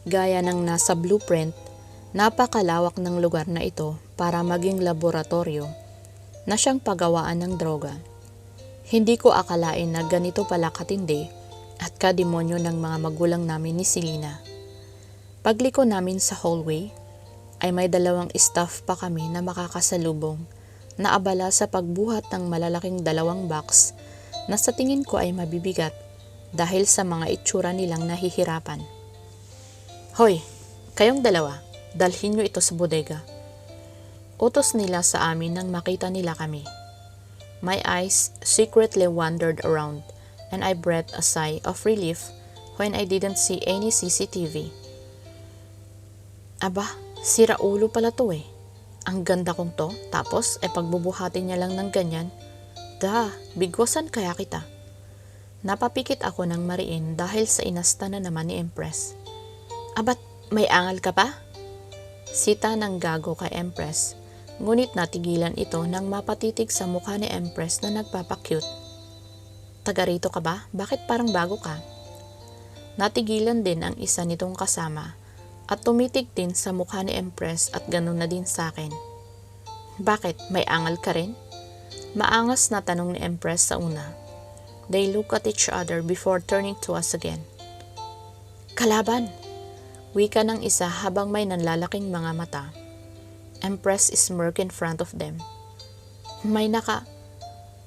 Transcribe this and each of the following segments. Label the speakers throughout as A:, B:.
A: Gaya ng nasa blueprint, napakalawak ng lugar na ito para maging laboratorio na siyang paggawaan ng droga. Hindi ko akalain na ganito pala katindi at kademonyo ng mga magulang namin ni Selena. Pagliko namin sa hallway, ay may 2 staff pa kami na makakasalubong na abala sa pagbuhat ng malalaking 2 box na sa tingin ko ay mabibigat dahil sa mga itsura nilang nahihirapan. Hoy, kayong 2, dalhin nyo ito sa bodega. Utos nila sa amin nang makita nila kami. My eyes secretly wandered around and I breathed a sigh of relief when I didn't see any CCTV. Aba, sira ulo pala to eh. Ang ganda kong to, tapos ay pagbubuhatin niya lang ng ganyan. Bigwasan kaya kita. Napapikit ako ng mariin dahil sa inasta na naman ni Empress. Abat, may angal ka pa? Sita ng gago kay Empress, ngunit natigilan ito nang mapatitig sa mukha ni Empress na nagpapakyut. Taga rito ka ba? Bakit parang bago ka? Natigilan din ang isa nitong kasama at tumitig din sa mukha ni Empress at ganun na din sa akin. Bakit? May angal ka rin? Maangas na tanong ni Empress sa una. They look at each other before turning to us again. Kalaban! Wika ng isa habang may nanlalaking mga mata. Empress smirked in front of them.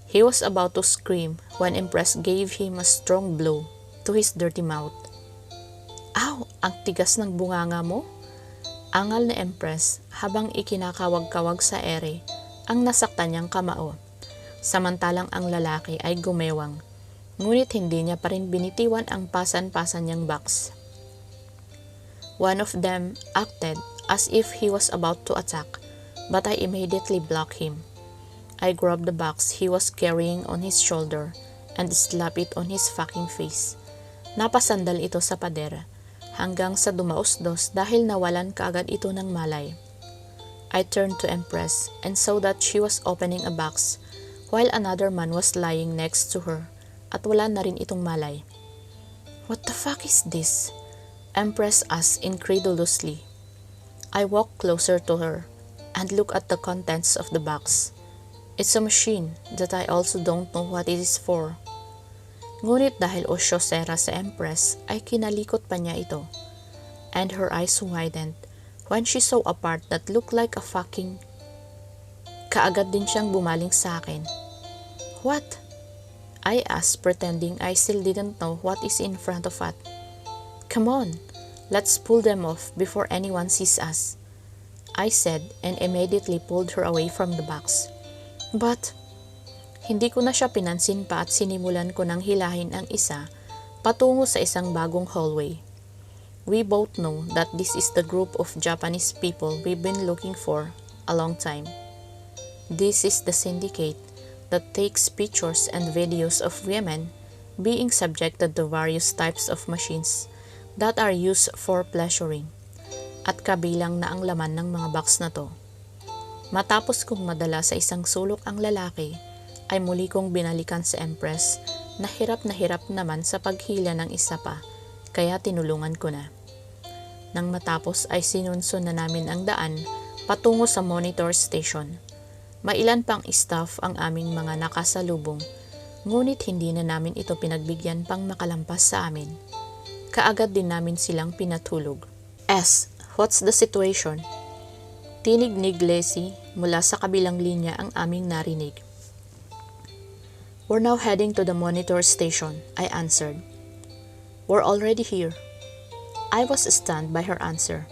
A: He was about to scream when Empress gave him a strong blow to his dirty mouth. Aw! Ang tigas ng bunganga mo! Angal ni Empress habang ikinakawag-kawag sa ere ang nasaktan niyang kamao. Samantalang ang lalaki ay gumewang, ngunit hindi niya pa rin binitiwan ang pasan-pasan niyang box. One of them acted as if he was about to attack, but I immediately blocked him. I grabbed the box he was carrying on his shoulder and slapped it on his fucking face. Napasandal ito sa pader hanggang sa dumaos-dos dahil nawalan kaagad ito ng malay. I turned to Empress and saw that she was opening a box while another man was lying next to her at wala na rin itong malay. What the fuck is this? Empress asked incredulously. I walked closer to her and looked at the contents of the box. It's a machine that I also don't know what it is for. Ngunit dahil osyosera sa Empress ay kinalikot pa niya ito, and her eyes widened when she saw a part that looked like a fucking... Kaagad din siyang bumaling sa akin. What? I asked, pretending I still didn't know what is in front of us. Come on, let's pull them off before anyone sees us, I said, and immediately pulled her away from the box. But, hindi ko na siya pinansin pa at sinimulan ko nang hilahin ang isa patungo sa isang bagong hallway. We both know that this is the group of Japanese people we've been looking for a long time. This is the syndicate that takes pictures and videos of women being subjected to various types of machines that are used for pleasuring, at kabilang na ang laman ng mga box na to. Matapos kong madala sa isang sulok ang lalaki, ay muli kong binalikan sa Empress na hirap naman sa paghila ng isa pa, kaya tinulungan ko na. Nang matapos ay sinunsun na namin ang daan patungo sa monitor station. Mailan pang staff ang aming mga nakasalubong, ngunit hindi na namin ito pinagbigyan pang makalampas sa amin. Kaagad din namin silang pinatulog. What's the situation? Tinig ni Glessy mula sa kabilang linya ang aming narinig. We're now heading to the monitor station, I answered. We're already here. I was stunned by her answer.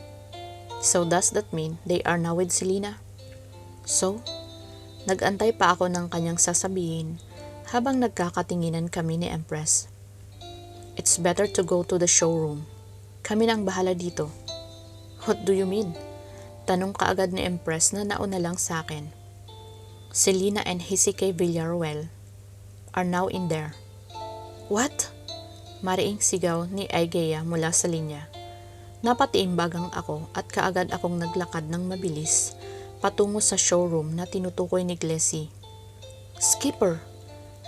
A: So does that mean they are now with Selena? So, nag-antay pa ako ng kanyang sasabihin habang nagkakatinginan kami ni Empress. It's better to go to the showroom. Kami nang bahala dito. What do you mean? Tanong kaagad ni Empress na nauna lang sa akin. Selena and Heisei Villaruel are now in there. What? Mariing sigaw ni Aigea mula sa linya. Napatiimbagang ako at kaagad akong naglakad ng mabilis patungo sa showroom na tinutukoy ni Glessy. Skipper!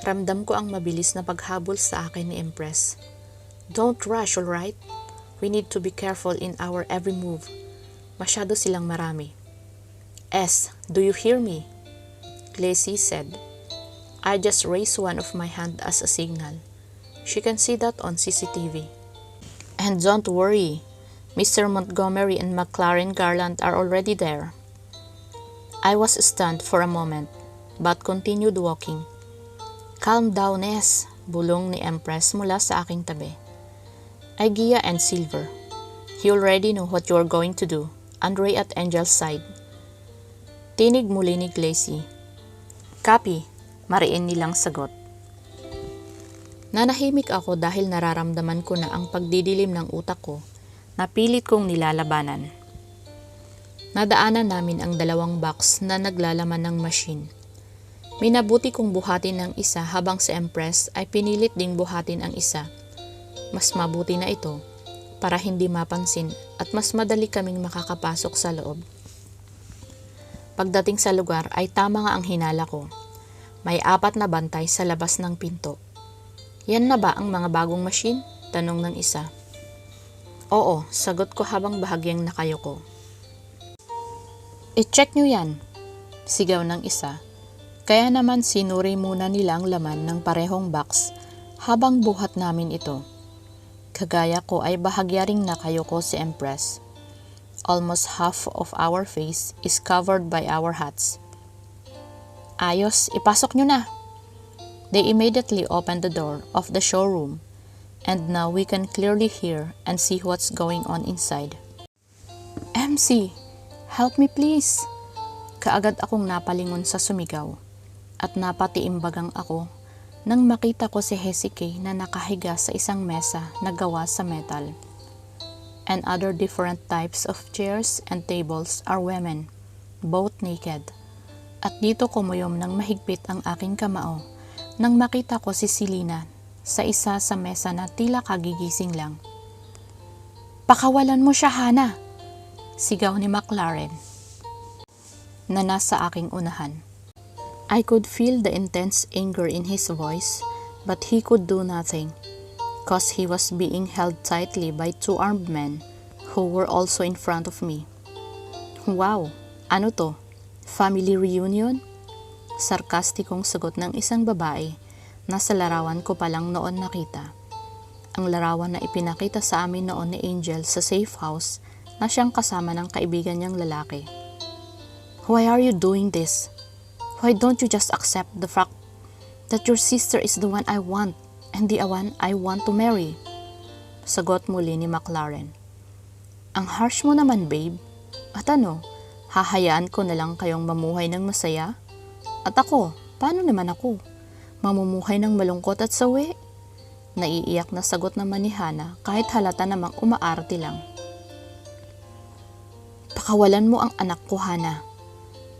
A: Ramdam ko ang mabilis na paghabol sa akin ni Empress. Don't rush, alright? We need to be careful in our every move. Masyado silang marami. S, do you hear me? Lacey said. I just raised one of my hand as a signal. She can see that on CCTV. And don't worry, Mr. Montgomery and McLaren Garland are already there. I was stunned for a moment, but continued walking. Calm down, Ness, bulong ni Empress mula sa aking tabi. Gia and Silver, you already know what you're going to do. Andre at Angel's side. Tinig muli ni Lacey. Copy, mariin nilang sagot. Nanahimik ako dahil nararamdaman ko na ang pagdidilim ng utak ko na pilit kong nilalabanan. Nadaanan namin ang 2 box na naglalaman ng machine. Minabuti kong buhatin ng isa habang si Empress ay pinilit ding buhatin ang isa. Mas mabuti na ito para hindi mapansin at mas madali kaming makakapasok sa loob. Pagdating sa lugar ay tama nga ang hinala ko. May 4 na bantay sa labas ng pinto. Yan na ba ang mga bagong machine? Tanong ng isa. Oo, sagot ko habang bahagyang nakayuko. I-check nyo yan, sigaw ng isa. Kaya naman sinuri muna nilang laman ng parehong box habang buhat namin ito. Kagaya ko ay bahagya ring nakayuko si Empress. Almost half of our face is covered by our hats. Ayos, ipasok nyo na. They immediately opened the door of the showroom, and now we can clearly hear and see what's going on inside. MC, help me please. Kaagad akong napalingon sa sumigaw, at napatiimbagang ako nang makita ko si Hezekiah na nakahiga sa isang mesa na gawa sa metal. And other different types of chairs and tables are women, both naked. At dito kumuyom ng mahigpit ang aking kamao nang makita ko si Selena sa isa sa mesa na tila kagigising lang. Pakawalan mo siya, Hana! Sigaw ni McLaren na nasa aking unahan. I could feel the intense anger in his voice, but he could do nothing, cause he was being held tightly by 2 armed men who were also in front of me. Wow, ano to? Family reunion? Sarkastikong sagot ng isang babae na sa larawan ko palang noon nakita. Ang larawan na ipinakita sa amin noon ni Angel sa safe house na siyang kasama ng kaibigan niyang lalaki. Why are you doing this? Why don't you just accept the fact that your sister is the one I want and the one I want to marry? Sagot muli ni McLaren. Ang harsh mo naman, babe. At ano, hahayaan ko na lang kayong mamuhay ng masaya? At ako, paano naman ako? Mamumuhay ng malungkot at sawi? Naiiyak na sagot naman ni Hana kahit halata namang umaarte lang. Pakawalan mo ang anak ko, Hana.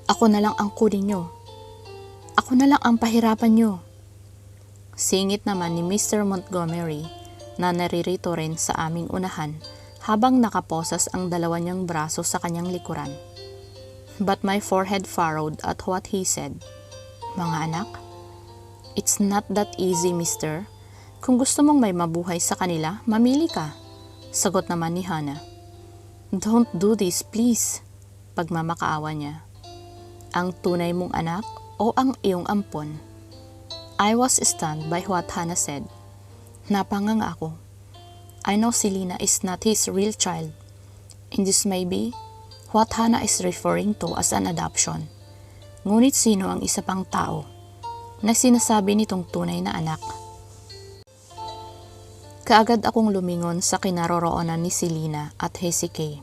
A: Ako na lang ang kunin nyo. Ako na lang ang pahirapan nyo. Singit naman ni Mr. Montgomery na naririto rin sa aming unahan habang nakaposas ang 2 niyang braso sa kanyang likuran. But my forehead furrowed at what he said. Mga anak? It's not that easy, mister. Kung gusto mong may mabuhay sa kanila, mamili ka. Sagot naman ni Hana. Don't do this, please. Pagmamakaawa niya. Ang tunay mong anak o ang iyong ampon? I was stunned by what Hana said. Napanganga ako. I know Selena is not his real child. And this may be what Hana is referring to as an adoption. Ngunit sino ang isa pang tao na sinasabi nitong tunay na anak? Kaagad akong lumingon sa kinaroroonan ni Selena at Hezekiah.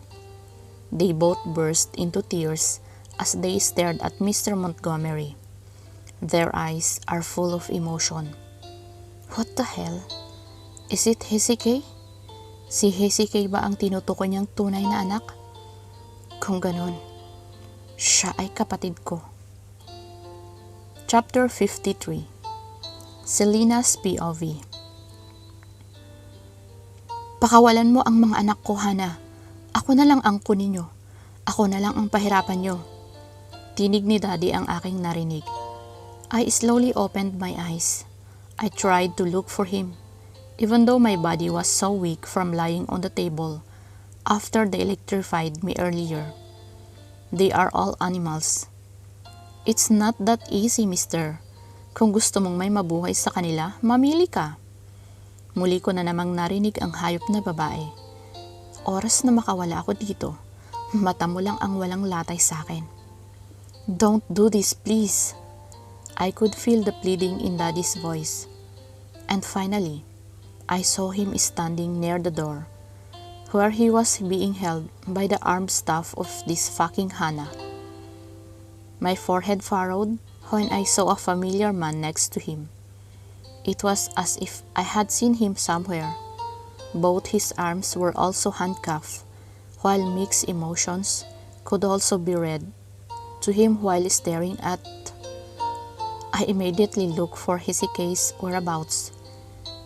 A: They both burst into tears as they stared at Mr. Montgomery. Their eyes are full of emotion. What the hell? Is it Hezekiah? Si Hezekiah ba ang tinutukoy niyang tunay na anak? Kung ganon, siya ay kapatid ko. Chapter 53. Selena's POV. Pakawalan mo ang mga anak ko, Hana. Ako na lang ang kunin nyo. Ako na lang ang pahirapan nyo. Tinig ni Daddy ang aking narinig. I slowly opened my eyes. I tried to look for him. even though my body was so weak from lying on the table after they electrified me earlier. They are all animals. It's not that easy, mister. Kung gusto mong may mabuhay sa kanila, mamili ka. Muli ko na namang narinig ang hayop na babae. Oras na makawala ako dito, mata mo lang ang walang latay sa akin. Don't do this, please. I could feel the pleading in Daddy's voice. And finally, I saw him standing near the door, where he was being held by the armed staff of this fucking Hannah. My forehead furrowed when I saw a familiar man next to him. It was as if I had seen him somewhere. Both his arms were also handcuffed, while mixed emotions could also be read to him while staring at. I immediately looked for Hezekiah's whereabouts.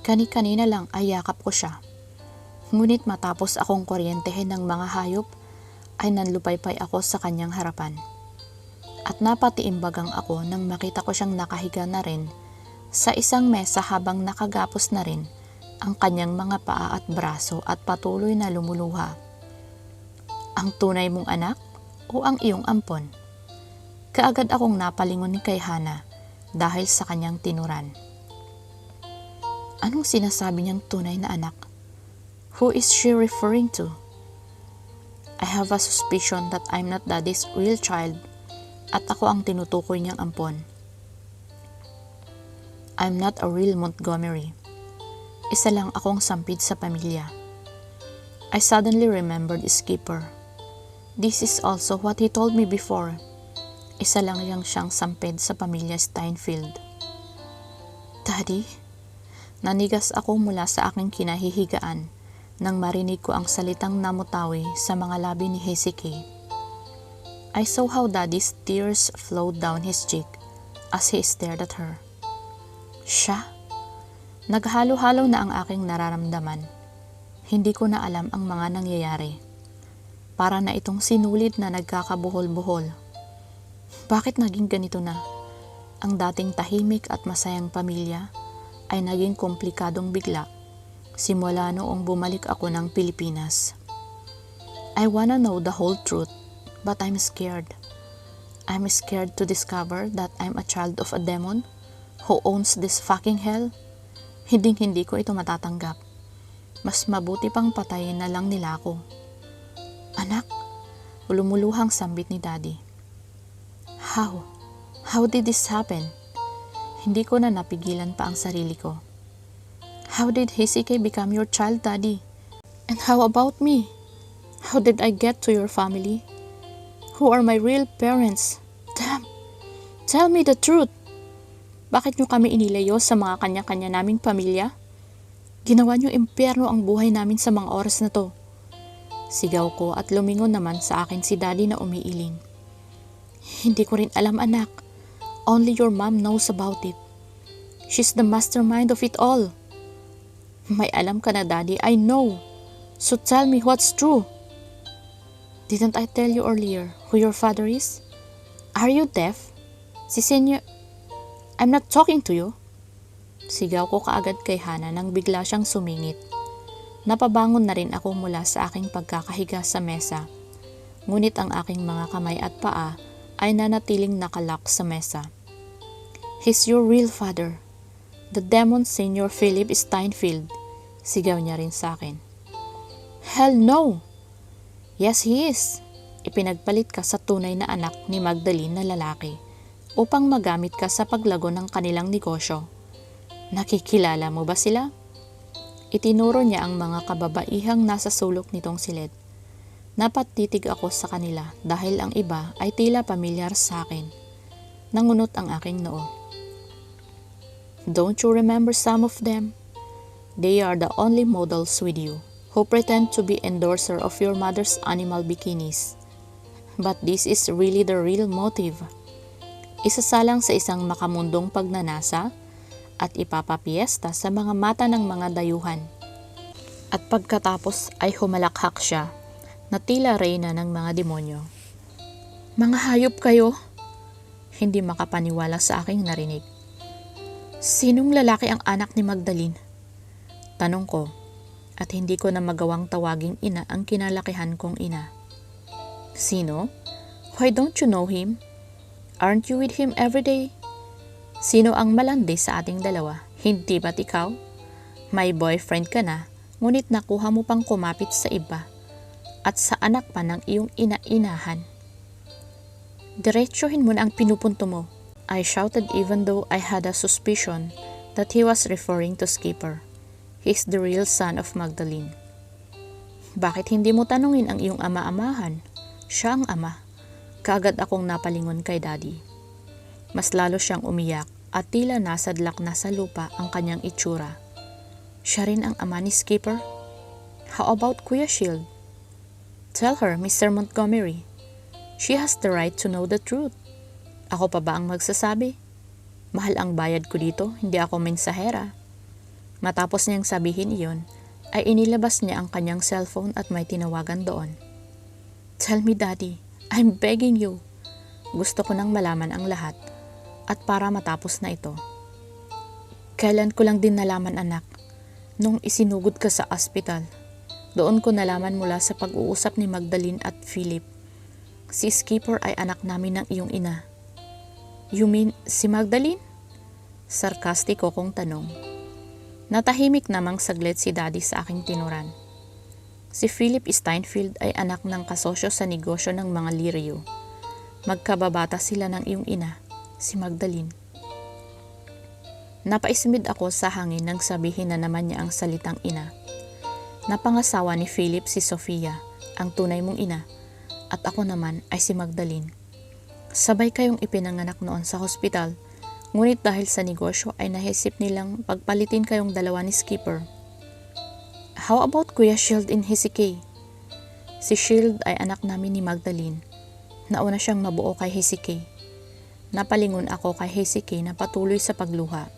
A: Kani-kanina lang ay yakap ko siya. Ngunit matapos akong kuryentehin ng mga hayop, ay nanlupaypay ako sa kanyang harapan. At napatiimbagang ako nang makita ko siyang nakahiga na rin sa isang mesa habang nakagapos na rin ang kanyang mga paa at braso at patuloy na lumuluha. Ang tunay mong anak o ang iyong ampon? Kaagad akong napalingon kay Hannah dahil sa kanyang tinuran. Anong sinasabi niyang tunay na anak? Who is she referring to? I have a suspicion that I'm not Daddy's real child at ako ang tinutukoy niyang ampon. I'm not a real Montgomery. Isa lang akong sampid sa pamilya. I suddenly remembered Skipper. This is also what he told me before. Isa lang siyang sampid sa pamilya Steinfeld. Daddy? Nanigas ako mula sa aking kinahihigaan nang marinig ko ang salitang namutawi sa mga labi ni Hezekiah. I saw how Daddy's tears flowed down his cheek as he stared at her. Siya? Naghalo-halo na ang aking nararamdaman. Hindi ko na alam ang mga nangyayari. Para na itong sinulid na nagkakabuhol-buhol. Bakit naging ganito na? Ang dating tahimik at masayang pamilya ay naging komplikadong bigla simula noong bumalik ako ng Pilipinas. I wanna know the whole truth, but I'm scared. I'm scared to discover that I'm a child of a demon who owns this fucking hell. Hinding-hindi ko ito matatanggap. Mas mabuti pang patayin na lang nila ako. Anak, lumuluhang sambit ni Daddy. How? How did this happen? Hindi ko na napigilan pa ang sarili ko. How did Hezekiah become your child, Daddy? And how about me? How did I get to your family? Who are my real parents? Damn! Tell me the truth! Bakit nyo kami inilayo sa mga kanya-kanya naming pamilya? Ginawa nyo impyerno ang buhay namin sa mga oras na to. Sigaw ko at lumingon naman sa akin si Daddy na umiiling. Hindi ko rin alam, anak. Only your mom knows about it. She's the mastermind of it all. May alam ka na, Daddy. I know. So tell me what's true. Didn't I tell you earlier who your father is? Are you deaf? Si Senyor... I'm not talking to you. Sigaw ko kaagad kay Hannah nang bigla siyang sumingit. Napabangon na rin ako mula sa aking pagkakahiga sa mesa. Ngunit ang aking mga kamay at paa ay nanatiling nakalak sa mesa. He's your real father. The demon Senyor Philip Steinfeld. Sigaw niya rin sa akin. Hell no! Yes, he is. Ipinagpalit ka sa tunay na anak ni Magdalene na lalaki upang magamit ka sa paglago ng kanilang negosyo. Nakikilala mo ba sila? Itinuro niya ang mga kababaihang nasa sulok nitong silid. Napatitig ako sa kanila dahil ang iba ay tila pamilyar sa akin. Nangunot ang aking noo. Don't you remember some of them? They are the only models with you who pretend to be endorser of your mother's animal bikinis. But this is really the real motive. Isasalang sa isang makamundong pagnanasa at ipapapiesta sa mga mata ng mga dayuhan. At pagkatapos ay humalakhak siya na tila reyna ng mga demonyo. Mga hayop kayo? Hindi makapaniwala sa aking narinig. Sinong lalaki ang anak ni Magdalene? Tanong ko, at hindi ko na magawang tawaging ina ang kinalakihan kong ina. Sino? Why don't you know him? Aren't you with him every day? Sino ang malandi sa ating dalawa? Hindi ba't ikaw? May boyfriend ka na, ngunit nakuha mo pang kumapit sa iba at sa anak pa ng iyong ina-inahan. Diretsuhin mo na ang pinupunto mo. I shouted even though I had a suspicion that he was referring to Skipper. He's the real son of Magdalene. Bakit hindi mo tanungin ang iyong ama-amahan? Siya ang ama. Kaagad akong napalingon kay Daddy. Mas lalo siyang umiyak at tila nasadlak na sa lupa ang kanyang itsura. Siya rin ang ama ni Skipper? How about Kuya Shield? Tell her, Mr. Montgomery. She has the right to know the truth. Ako pa ba ang magsasabi? Mahal ang bayad ko dito, hindi ako mensahera. Matapos niyang sabihin iyon, ay inilabas niya ang kanyang cellphone at may tinawagan doon. Tell me, Daddy. I'm begging you. Gusto ko nang malaman ang lahat at para matapos na ito. Kailan ko lang din nalaman, anak, nung isinugod ka sa ospital. Doon ko nalaman mula sa pag-uusap ni Magdalene at Philip. Si Skipper ay anak namin ng iyong ina. You mean si Magdalene? Sarkastiko kong tanong. Natahimik namang saglit si Daddy sa aking tinuran. Si Philip Steinfeld ay anak ng kasosyo sa negosyo ng mga Lirio. Magkababata sila ng iyong ina, si Magdalene. Napaismid ako sa hangin nang sabihin na naman niya ang salitang ina. Napangasawa ni Philip si Sofia, ang tunay mong ina, at ako naman ay si Magdalene. Sabay kayong ipinanganak noon sa hospital, ngunit dahil sa negosyo ay naisip nilang pagpalitin kayong dalawa ni Skipper. How about Kuya Shield in Hezekiah? Si Shield ay anak namin ni Magdalene. Nauna siyang mabuo kay Hezekiah. Napalingon ako kay Hezekiah na patuloy sa pagluha.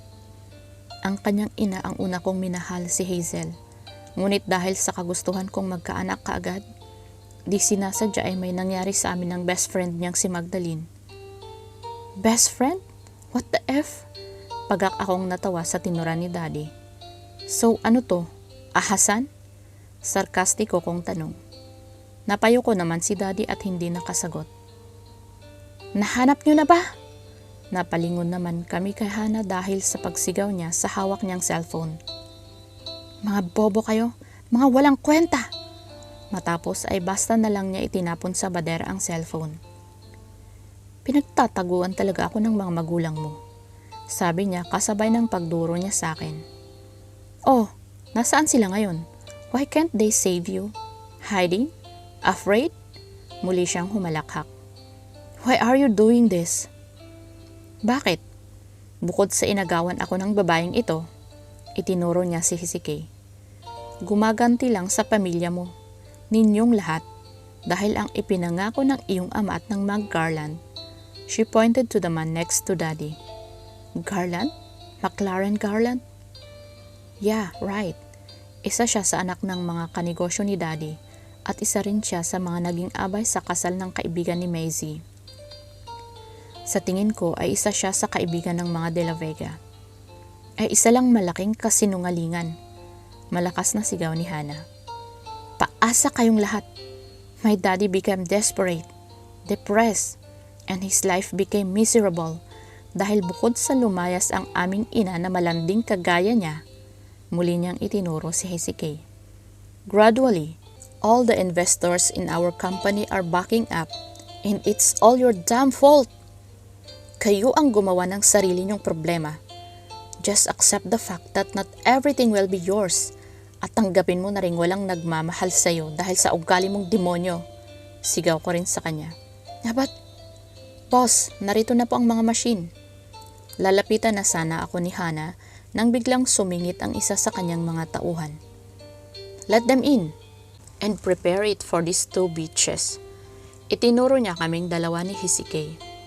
A: Ang kanyang ina ang una kong minahal, si Hazel. Ngunit dahil sa kagustuhan kong magkaanak kaagad, di sinasadya ay may nangyari sa amin ng best friend niyang si Magdalene. Best friend? What the F? Pagak akong natawa sa tinuran ni Daddy. So ano to? Ahasan? Sarkastiko kong tanong. Napayo ko naman si Daddy at hindi nakasagot. Nahanap niyo na ba? Napalingon naman kami kay Hana dahil sa pagsigaw niya sa hawak niyang cellphone. Mga bobo kayo, mga walang kwenta! Matapos ay basta na lang niya itinapon sa bader ang cellphone. Pinagtataguan talaga ako ng mga magulang mo. Sabi niya kasabay ng pagduro niya sa akin. Oh, nasaan sila ngayon? Why can't they save you? Hiding? Afraid? Muli siyang humalakhak. Why are you doing this? Bakit? Bukod sa inagawan ako ng babaeng ito, itinuro niya si Hezekiah. Gumaganti lang sa pamilya mo, ninyong lahat, dahil ang ipinangako ng iyong ama at ng Mag Garland. She pointed to the man next to Daddy. Garland? McLaren Garland? Yeah, right. Isa siya sa anak ng mga kanegosyo ni Daddy at isa rin siya sa mga naging abay sa kasal ng kaibigan ni Maisie. Sa tingin ko ay isa siya sa kaibigan ng mga De La Vega. Ay isa lang malaking kasinungalingan. Malakas na sigaw ni Hana. Paasa kayong lahat. My daddy became desperate, depressed, and his life became miserable dahil bukod sa lumayas ang aming ina na malanding kagaya niya, muli niyang itinuro si Hezekiah. Gradually, all the investors in our company are backing up and it's all your damn fault. Kayo ang gumawa ng sarili niyong problema. Just accept the fact that not everything will be yours at tanggapin mo na rin walang nagmamahal sa iyo dahil sa ugali mong demonyo. Sigaw ko rin sa kanya. But, boss, narito na po ang mga machine. Lalapitan na sana ako ni Hana nang biglang sumingit ang isa sa kanyang mga tauhan. Let them in and prepare it for these two bitches. Itinuro niya kaming dalawa ni Hezekiah.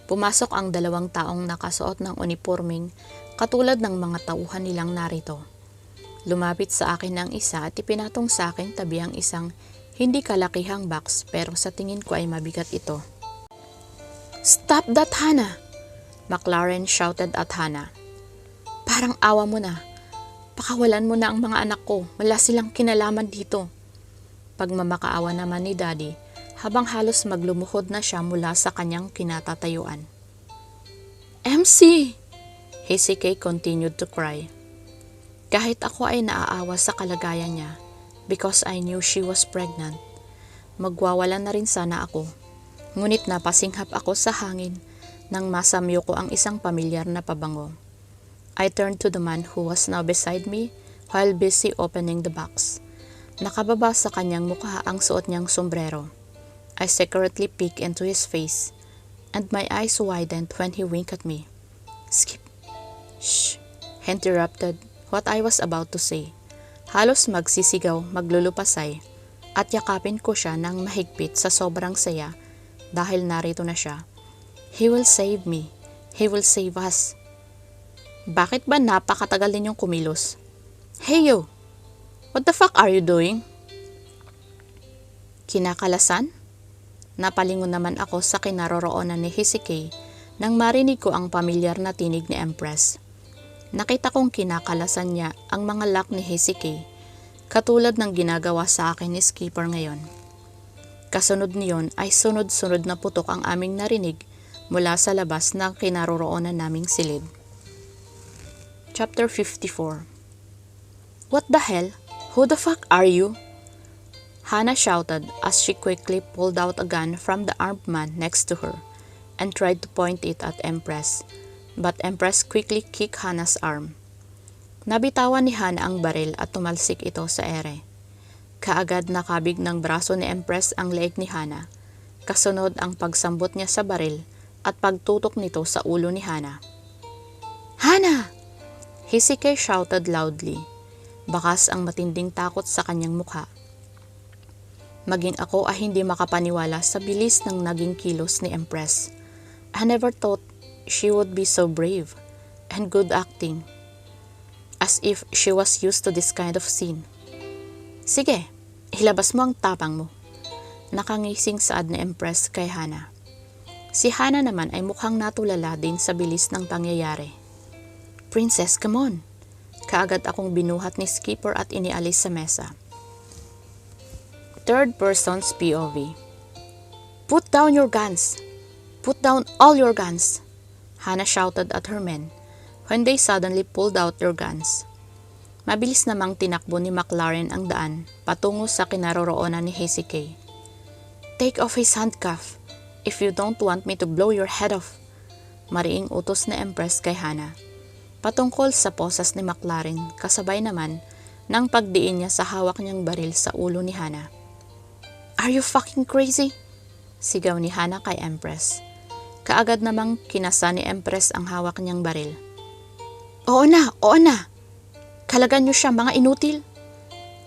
A: Pumasok ang dalawang taong nakasuot ng uniforming katulad ng mga tauhan nilang narito. Lumapit sa akin ang isa at ipinatong sa akin tabi ang isang hindi kalakihang box pero sa tingin ko ay mabigat ito. Stop that, Hana! McLaren shouted at Hana. Parang awa mo na. Pakawalan mo na ang mga anak ko. Wala silang kinalaman dito. Pagmamakaawa naman ni Daddy habang halos maglumuhod na siya mula sa kanyang kinatatayuan. MC! Hisike continued to cry. Kahit ako ay naaawa sa kalagayan niya because I knew she was pregnant. Magwawalan na rin sana ako. Ngunit napasinghap ako sa hangin nang masamyo ko ang isang pamilyar na pabango. I turned to the man who was now beside me while busy opening the box. Nakababa sa kanyang mukha ang suot niyang sombrero. I secretly peeked into his face, and my eyes widened when he winked at me. Skip. Shh! He interrupted what I was about to say. Halos magsisigaw, maglulupasay, at yakapin ko siya ng mahigpit sa sobrang saya dahil narito na siya. He will save me. He will save us. Bakit ba napakatagal ninyong kumilos? Hey you! What the fuck are you doing? Kinakalasan? Napalingon naman ako sa kinaroroonan ni Hisike nang marinig ko ang pamilyar na tinig ni Empress. Nakita kong kinakalasan niya ang mga lock ni Hisike, katulad ng ginagawa sa akin ni Skipper ngayon. Kasunod niyon ay sunod-sunod na putok ang aming narinig mula sa labas ng kinaroroonan naming silid. Chapter 54. What the hell? Who the fuck are you? Hana shouted as she quickly pulled out a gun from the armed man next to her and tried to point it at Empress, but Empress quickly kicked Hana's arm. Nabitawan ni Hana ang baril at tumalsik ito sa ere. Kaagad nakabig ng braso ni Empress ang leeg ni Hana, kasunod ang pagsambot niya sa baril at pagtutok nito sa ulo ni Hana. Hana! Hisike shouted loudly. Bakas ang matinding takot sa kanyang mukha. Maging ako ay hindi makapaniwala sa bilis ng naging kilos ni Empress. I never thought she would be so brave and good acting, as if she was used to this kind of scene. Sige, ilabas mo ang tapang mo. Nakangising saad ni Empress kay Hana. Si Hana naman ay mukhang natulala din sa bilis ng pangyayari. Princess, come on! Kaagad akong binuhat ni Skipper at inialis sa mesa. Third person's POV. Put down your guns! Put down all your guns! Hana shouted at her men when they suddenly pulled out their guns. Mabilis namang tinakbo ni McLaren ang daan patungo sa kinaroroonan ni Hisike. Take off his handcuff if you don't want me to blow your head off. Mariing utos na Empress kay Hana. Patungkol sa posas ni McLaren kasabay naman ng pagdiin niya sa hawak niyang baril sa ulo ni Hana. Are you fucking crazy? Sigaw ni Hana kay Empress. Kaagad namang kinasa ni Empress ang hawak niyang baril. Oo na! Oo na! Kalagan niyo siya mga inutil!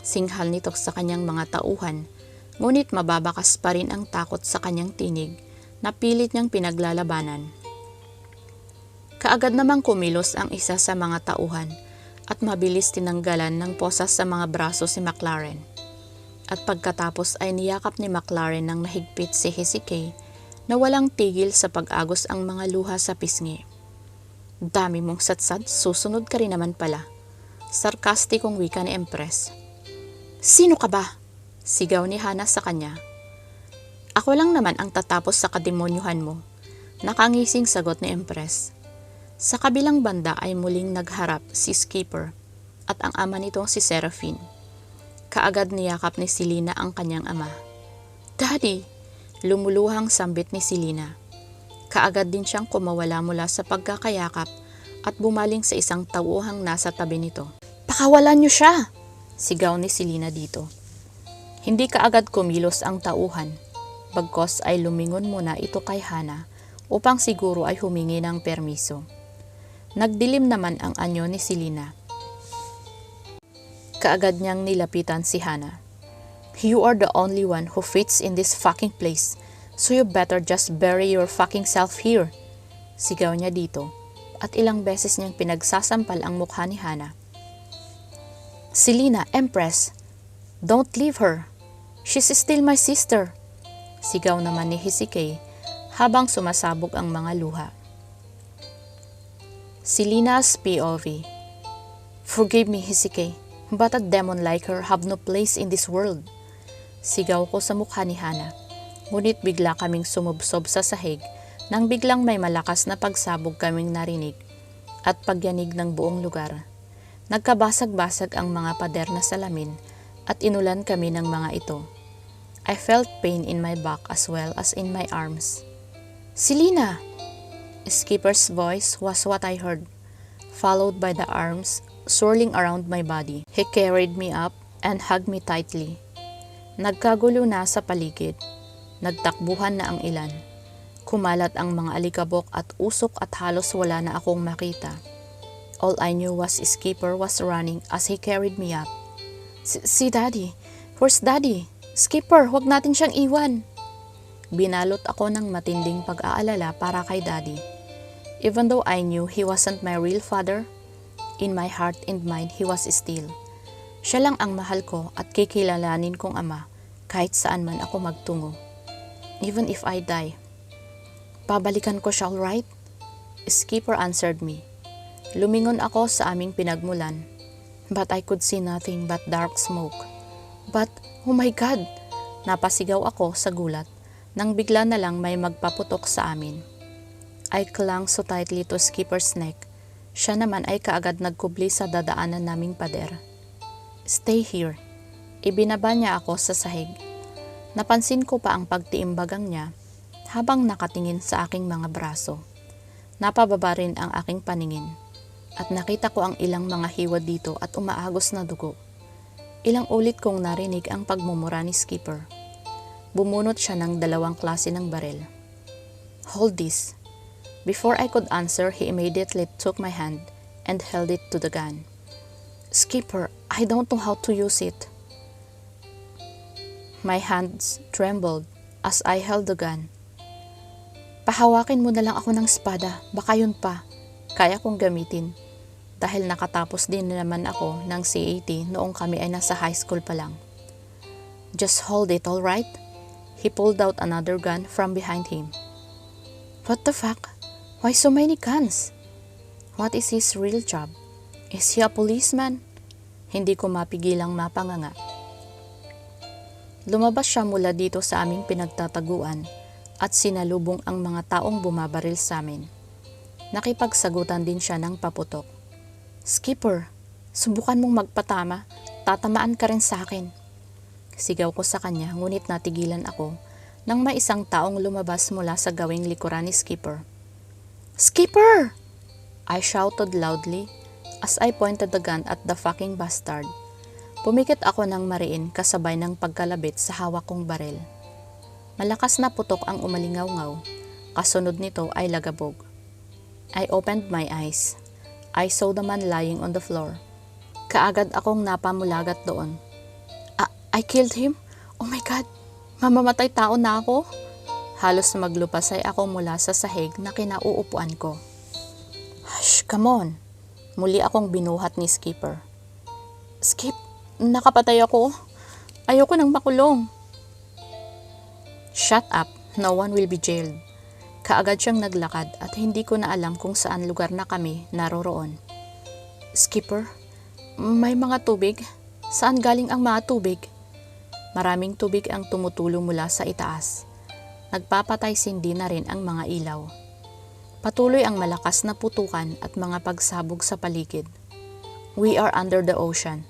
A: Singhal nito sa kanyang mga tauhan, ngunit mababakas pa rin ang takot sa kanyang tinig na pilit niyang pinaglalabanan. Kaagad namang kumilos ang isa sa mga tauhan at mabilis tinanggalan ng posas sa mga braso si McLaren. At pagkatapos ay niyakap ni McLaren ng mahigpit si Hisike na walang tigil sa pag-agos ang mga luha sa pisngi. Dami mong satsad, susunod ka rin naman pala. Sarkastikong wika ni Empress. Sino ka ba? Sigaw ni Hana sa kanya. Ako lang naman ang tatapos sa kademonyuhan mo. Nakangising sagot ni Empress. Sa kabilang banda ay muling nagharap si Skipper at ang ama nitong si Seraphine. Kaagad niyakap ni Selina ang kanyang ama. Daddy! Lumuluhang sambit ni Selina. Kaagad din siyang kumawala mula sa pagkakayakap at bumaling sa isang tauhang nasa tabi nito. Pakawalan niyo siya! Sigaw ni Selina dito. Hindi kaagad kumilos ang tauhan, bagkos ay lumingon muna ito kay Hana upang siguro ay humingi ng permiso. Nagdilim naman ang anyo ni Selina. Kaagad niyang nilapitan si Hana. You are the only one who fits in this fucking place, so you better just bury your fucking self here. Sigaw niya dito, at ilang beses niyang pinagsasampal ang mukha ni Hana. Selina, Empress, don't leave her. She's still my sister. Sigaw naman ni Hisike habang sumasabog ang mga luha. Selina's POV. Forgive me, Hisike, but a demon like her have no place in this world. Sigaw ko sa mukha ni Hana. Ngunit bigla kaming sumubsob sa sahig nang biglang may malakas na pagsabog kaming narinig at pagyanig ng buong lugar. Nagkabasag-basag ang mga pader na salamin at inulan kami ng mga ito. I felt pain in my back as well as in my arms. Selina! Skipper's voice was what I heard, followed by the arms swirling around my body. He carried me up and hugged me tightly. Nagkagulo na sa paligid. Nagtakbuhan na ang ilan. Kumalat ang mga alikabok at usok at halos wala na akong makita. All I knew was Skipper was running as he carried me up. Si Daddy! Where's Daddy? Skipper, huwag natin siyang iwan! Binalot ako ng matinding pag-aalala para kay Daddy. Even though I knew he wasn't my real father, in my heart and mind he was still. Siya lang ang mahal ko at kikilalanin kong ama kahit saan man ako magtungo. Even if I die. Babalikan ko siya, alright? Skipper answered me. Lumingon ako sa aming pinagmulan, but I could see nothing but dark smoke. But, oh my God! Napasigaw ako sa gulat nang bigla na lang may magpaputok sa amin. I clung so tightly to Skipper's neck. Siya naman ay kaagad nagkubli sa dadaanan naming pader. Stay here. Ibinaba niya ako sa sahig. Napansin ko pa ang pagtiimbagang niya habang nakatingin sa aking mga braso. Napababa rin ang aking paningin at nakita ko ang ilang mga hiwa dito at umaagos na dugo. Ilang ulit kong narinig ang pagmumura ni Skipper. Bumunot siya ng 2 klase ng barel. Hold this. Before I could answer, he immediately took my hand and held it to the gun. Skipper, I don't know how to use it. My hands trembled as I held the gun. Pahawakin mo na lang ako ng espada, baka yun pa. Kaya kong gamitin. Dahil nakatapos din naman ako ng CAT noong kami ay nasa high school pa lang. Just hold it, alright? He pulled out another gun from behind him. What the fuck? Why so many guns? What is his real job? Is he a policeman? Hindi ko mapigilang mapanganga. Lumabas siya mula dito sa aming pinagtataguan at sinalubong ang mga taong bumabaril sa amin. Nakipagsagutan din siya ng paputok. Skipper, subukan mong magpatama, tatamaan ka rin sa akin. Sigaw ko sa kanya ngunit natigilan ako nang may isang taong lumabas mula sa gawing likuran ni Skipper. Skipper! I shouted loudly as I pointed the gun at the fucking bastard. Pumikit ako ng mariin kasabay ng pagkalabit sa hawak kong barel. Malakas na putok ang umalingaw-ngaw, kasunod nito ay lagabog. I opened my eyes. I saw the man lying on the floor. Kaagad akong napamulagat doon. I killed him? Oh my God! Mamamatay tao na ako? Halos maglupasay ako mula sa sahig na kinauupuan ko. Hush, come on! Muli akong binuhat ni Skipper. Skip, nakapatay ako. Ayoko nang makulong. Shut up, no one will be jailed. Kaagad siyang naglakad at hindi ko na alam kung saan lugar na kami naroroon. Skipper, may mga tubig? Saan galing ang mga tubig? Maraming tubig ang tumutulo mula sa itaas. Nagpapatay sindi na rin ang mga ilaw. Patuloy ang malakas na putukan at mga pagsabog sa paligid. We are under the ocean.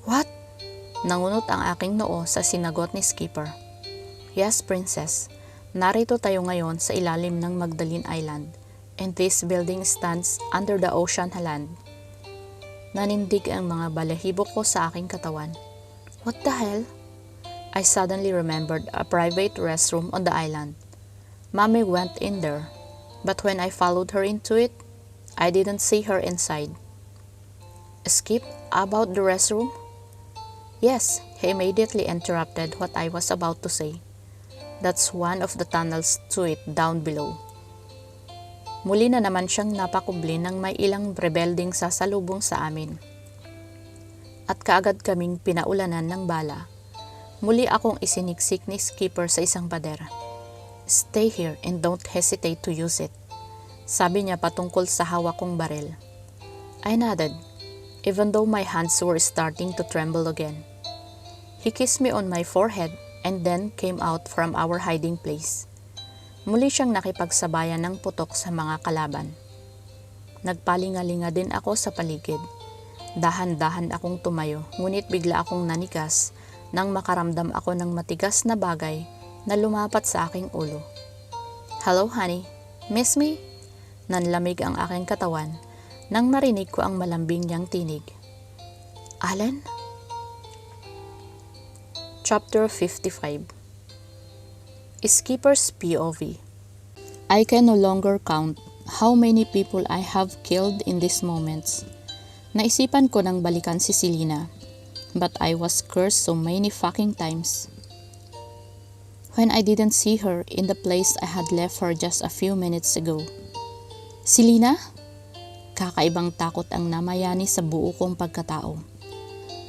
A: What? Nangunot ang aking noo sa sinagot ni Skipper. Yes, Princess. Narito tayo ngayon sa ilalim ng Magdalene Island, and this building stands under the ocean land. Nanindig ang mga balahibo ko sa aking katawan. What the hell? I suddenly remembered a private restroom on the island. Mommy went in there, but when I followed her into it, I didn't see her inside. Skip, about the restroom? Yes, he immediately interrupted what I was about to say. That's one of the tunnels to it down below. Muli na naman siyang napakubli ng may ilang rebelding sasalubong sa amin. At kaagad kaming pinaulanan ng bala. Muli akong isiniksik ni Skipper sa isang pader. Stay here and don't hesitate to use it. Sabi niya patungkol sa hawak kong barel. I nodded. even though my hands were starting to tremble again. He kissed me on my forehead and then came out from our hiding place. Muli siyang nakipagsabayan ng putok sa mga kalaban. Nagpalingalinga din ako sa paligid. Dahan-dahan akong tumayo, ngunit bigla akong nanigas nang makaramdam ako ng matigas na bagay na lumapat sa aking ulo. "Hello, honey. Miss me?" Nanlamig ang aking katawan nang marinig ko ang malambing niyang tinig. "Allen?" Chapter 55. Skipper's POV. I can no longer count how many people I have killed in these moments. Naisipan ko nang balikan si Selena, but I was cursed so many fucking times. When I didn't see her in the place I had left her just a few minutes ago. Selena? Kakaibang takot ang namayani sa buo kong pagkatao.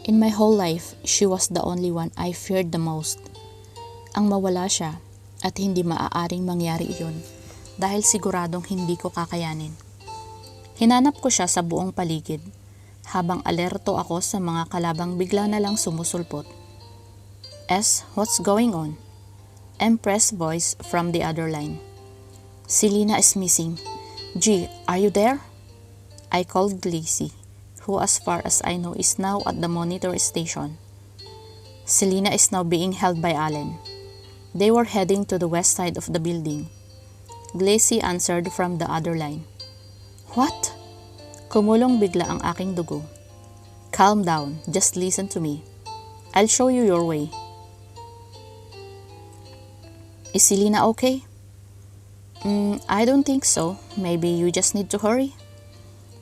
A: In my whole life, she was the only one I feared the most. Ang mawala siya at hindi maaaring mangyari iyon dahil siguradong hindi ko kakayanin. Hinanap ko siya sa buong paligid habang alerto ako sa mga kalabang bigla na lang sumusulpot. What's going on? Empress voice from the other line. Selena is missing. G, are you there? I called Lacey, who as far as I know is now at the monitor station. Selena is now being held by Allen. They were heading to the west side of the building. Lacey answered from the other line. What? Kumulong bigla ang aking dugo. Calm down, just listen to me. I'll show you your way. Is Selena okay? I don't think so. Maybe you just need to hurry.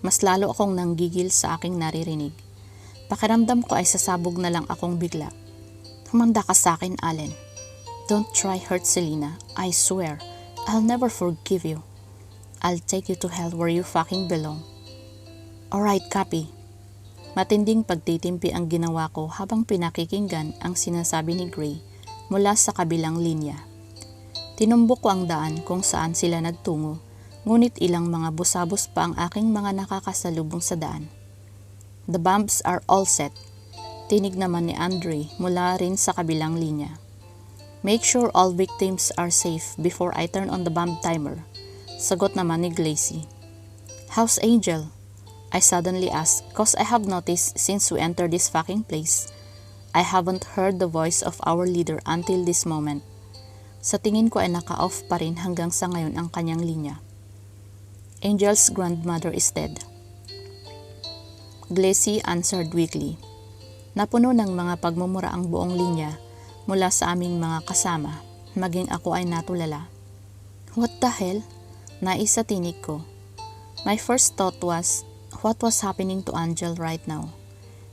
A: Mas lalo akong nanggigil sa aking naririnig. Pakiramdam ko ay sasabog na lang akong bigla. Humanda ka sa akin, Allen. Don't try hurt Selena. I swear, I'll never forgive you. I'll take you to hell where you fucking belong. Alright, copy. Matinding pagtitimpi ang ginawa ko habang pinakikinggan ang sinasabi ni Gray mula sa kabilang linya. Tinumbok ko ang daan kung saan sila nagtungo, ngunit ilang mga busabos pa ang aking mga nakakasalubong sa daan. The bombs are all set. Tinig naman ni Andre mula rin sa kabilang linya. Make sure all victims are safe before I turn on the bomb timer. Sagot naman ni Lacey. How's Angel? I suddenly asked cause I have noticed since we entered this fucking place, I haven't heard the voice of our leader until this moment. Sa tingin ko ay naka-off pa rin hanggang sa ngayon ang kanyang linya. Angel's grandmother is dead. Lacey answered weakly. Napuno ng mga pagmumura ang buong linya mula sa aming mga kasama, maging ako ay natulala. What the hell? Naisa tinig ko. My first thought was, what was happening to Angel right now?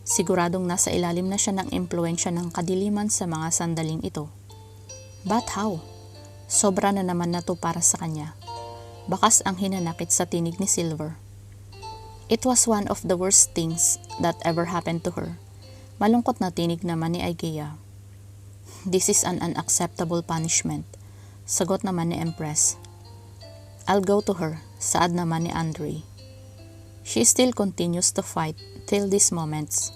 A: Siguradong nasa ilalim na siya ng impluensya ng kadiliman sa mga sandaling ito. But how? Sobra na naman na to para sa kanya. Bakas ang hinanakit sa tinig ni Silver. It was one of the worst things that ever happened to her. Malungkot na tinig naman ni Igea. This is an unacceptable punishment. Sagot naman ni Empress. I'll go to her. Saad naman ni Andre. She still continues to fight till these moments.